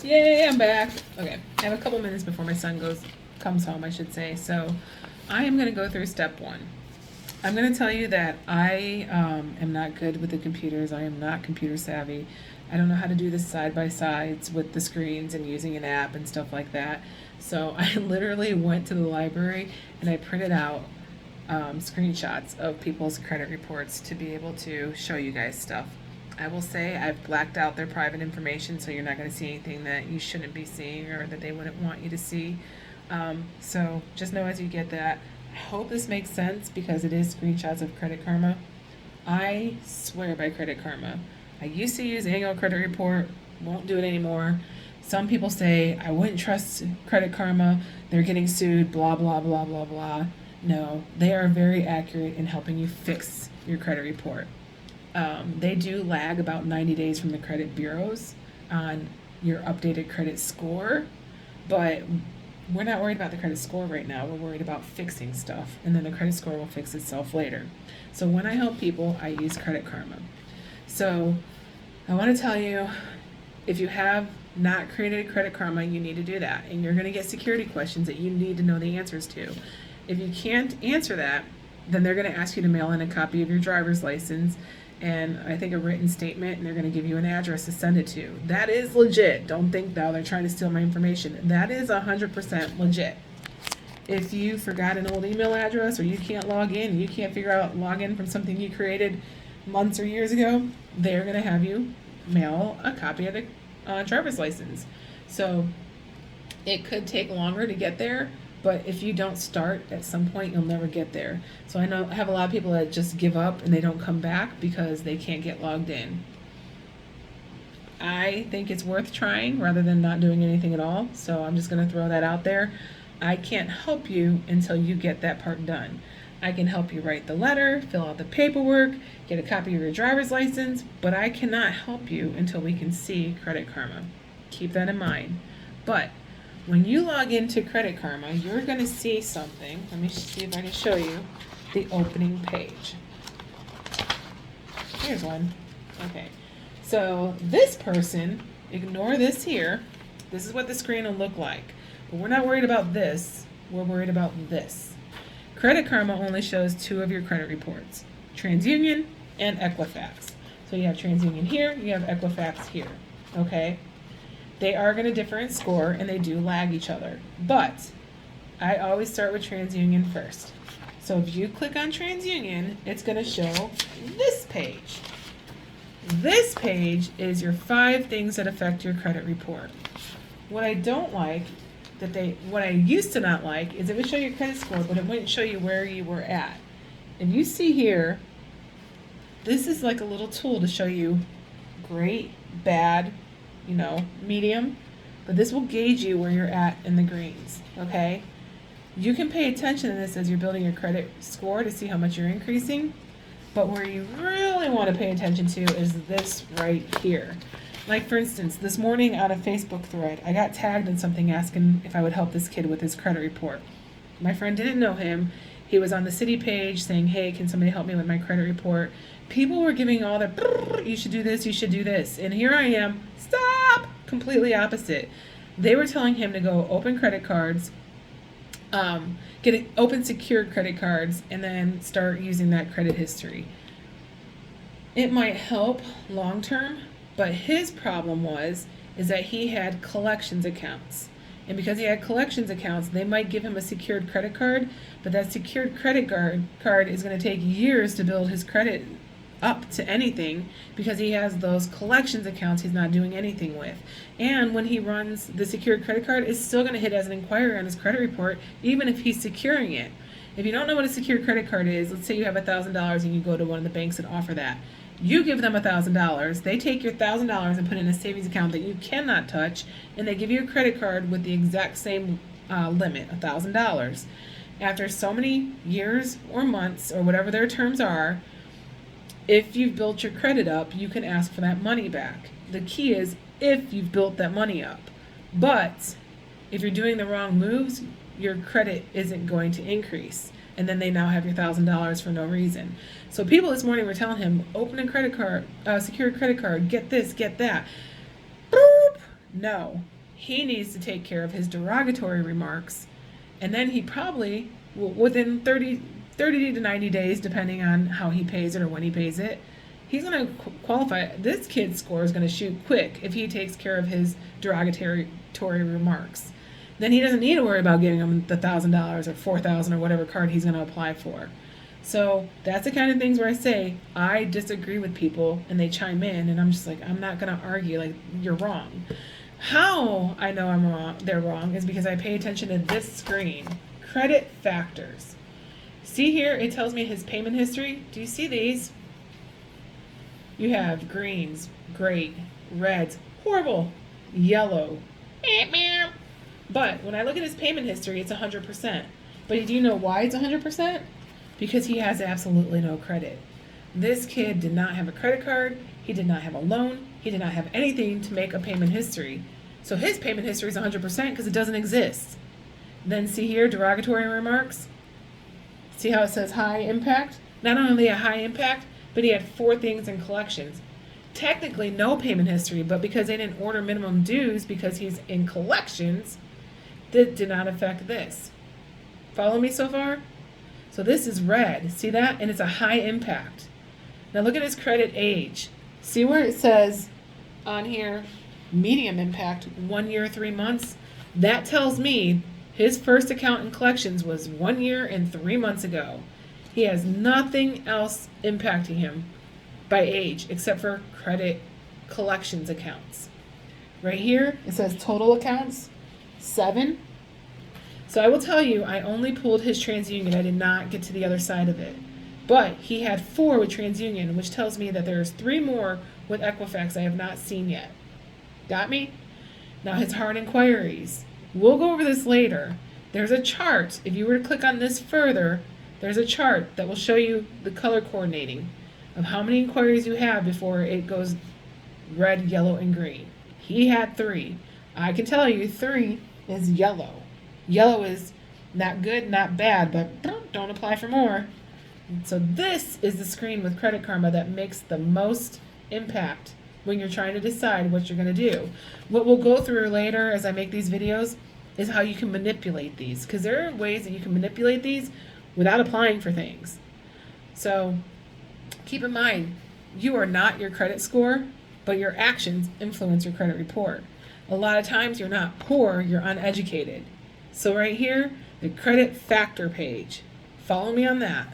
Yay, I'm back. Okay, I have a couple minutes before my son comes home, I should say. So, I am going to go through step one. I'm going to tell you that I am not good with the computers. I am not computer savvy. I don't know how to do the side by sides with the screens and using an app and stuff like that. So, I literally went to the library and I printed out screenshots of people's credit reports to be able to show you guys stuff. I will say I've blacked out their private information, so you're not going to see anything that you shouldn't be seeing or that they wouldn't want you to see. So just know as you get that. I hope this makes sense because it is screenshots of Credit Karma. I swear by Credit Karma. I used to use annual credit report, won't do it anymore. Some people say I wouldn't trust Credit Karma. They're getting sued, blah, blah, blah, blah, blah. No, they are very accurate in helping you fix your credit report. They do lag about 90 days from the credit bureaus on your updated credit score, but we're not worried about the credit score right now. We're worried about fixing stuff, and then the credit score will fix itself later. So when I help people, I use Credit Karma. So I want to tell you, if you have not created a Credit Karma, you need to do that, and you're going to get security questions that you need to know the answers to. If you can't answer that, then they're going to ask you to mail in a copy of your driver's license and I think a written statement, and they're going to give you an address to send it to. That is legit. Don't think now they're trying to steal my information. That is 100% legit. If you forgot an old email address or you can't log in, you can't figure out log in from something you created months or years ago, they're going to have you mail a copy of the driver's license. So it could take longer to get there, but if you don't start at some point, you'll never get there. So I have a lot of people that just give up and they don't come back because they can't get logged in. I think it's worth trying rather than not doing anything at all. So I'm just going to throw that out there. I can't help you until you get that part done. I can help you write the letter, fill out the paperwork, get a copy of your driver's license, but I cannot help you until we can see Credit Karma. Keep that in mind. But when you log into Credit Karma, you're going to see something. Let me see if I can show you the opening page. Here's one. Okay. So this person, ignore this here. This is what the screen will look like. But we're not worried about this. We're worried about this. Credit Karma only shows two of your credit reports, TransUnion and Equifax. So you have TransUnion here, you have Equifax here. Okay? They are going to differ in score, and they do lag each other. But I always start with TransUnion first. So if you click on TransUnion, it's going to show this page. This page is your 5 things that affect your credit report. What I don't like, what I used to not like, is it would show your credit score, but it wouldn't show you where you were at. And you see here, this is like a little tool to show you great, bad, medium, but this will gauge you where you're at in the greens, okay? You can pay attention to this as you're building your credit score to see how much you're increasing, but where you really want to pay attention to is this right here. Like, for instance, this morning on a Facebook thread, I got tagged in something asking if I would help this kid with his credit report. My friend didn't know him. He was on the city page saying, hey, can somebody help me with my credit report? People were giving all the, you should do this, you should do this. And here I am, stop, completely opposite. They were telling him to go open credit cards, open secured credit cards, and then start using that credit history. It might help long term, but his problem is that he had collections accounts. And because he had collections accounts, they might give him a secured credit card, but that secured credit card is going to take years to build his credit up to anything because he has those collections accounts he's not doing anything with. And when he runs the secured credit card, it's still going to hit as an inquiry on his credit report, even if he's securing it. If you don't know what a secured credit card is, let's say you have $1,000 and you go to one of the banks that offer that. You give them $1,000, they take your $1,000 and put it in a savings account that you cannot touch, and they give you a credit card with the exact same limit, $1,000. After so many years or months or whatever their terms are, if you've built your credit up, you can ask for that money back. The key is if you've built that money up. But if you're doing the wrong moves, your credit isn't going to increase. And then they now have your $1,000 for no reason. So people this morning were telling him, open a credit card, secure credit card, get this, get that. Boop! No, he needs to take care of his derogatory remarks, and then he probably will, within 30 to 90 days, depending on how he pays it or when he pays it, he's going to qualify. This kid's score is going to shoot quick if he takes care of his derogatory remarks. Then he doesn't need to worry about giving him the $1,000 or $4,000 or whatever card he's going to apply for. So that's the kind of things where I say I disagree with people and they chime in, and I'm just like, I'm not going to argue. Like, you're wrong. How I know I'm wrong, they're wrong, is because I pay attention to this screen. Credit factors. See here, it tells me his payment history. Do you see these? You have greens, great, reds, horrible, yellow, meow. But when I look at his payment history, it's 100%. But do you know why it's 100%? Because he has absolutely no credit. This kid did not have a credit card. He did not have a loan. He did not have anything to make a payment history. So his payment history is 100% because it doesn't exist. Then see here, derogatory remarks. See how it says high impact? Not only a high impact, but he had 4 things in collections. Technically no payment history, but because they didn't order minimum dues because he's in collections, that did not affect this. Follow me so far? So this is red. See that? And it's a high impact. Now look at his credit age. See where it says on here, medium impact, 1 year, 3 months? That tells me his first account in collections was 1 year and 3 months ago. He has nothing else impacting him by age except for credit collections accounts. Right here, it says total accounts, 7. So I will tell you, I only pulled his TransUnion. I did not get to the other side of it. But he had 4 with TransUnion, which tells me that there's 3 more with Equifax I have not seen yet. Got me? Now his hard inquiries. We'll go over this later. There's a chart. If you were to click on this further, there's a chart that will show you the color coordinating of how many inquiries you have before it goes red, yellow, and green. He had 3. I can tell you 3 is yellow. Yellow is not good, not bad, but don't apply for more. So this is the screen with Credit Karma that makes the most impact when you're trying to decide what you're going to do. What we'll go through later as I make these videos is how you can manipulate these, because there are ways that you can manipulate these without applying for things. So keep in mind, you are not your credit score, but your actions influence your credit report. A lot of times you're not poor, you're uneducated. So right here, the credit factor page. Follow me on that.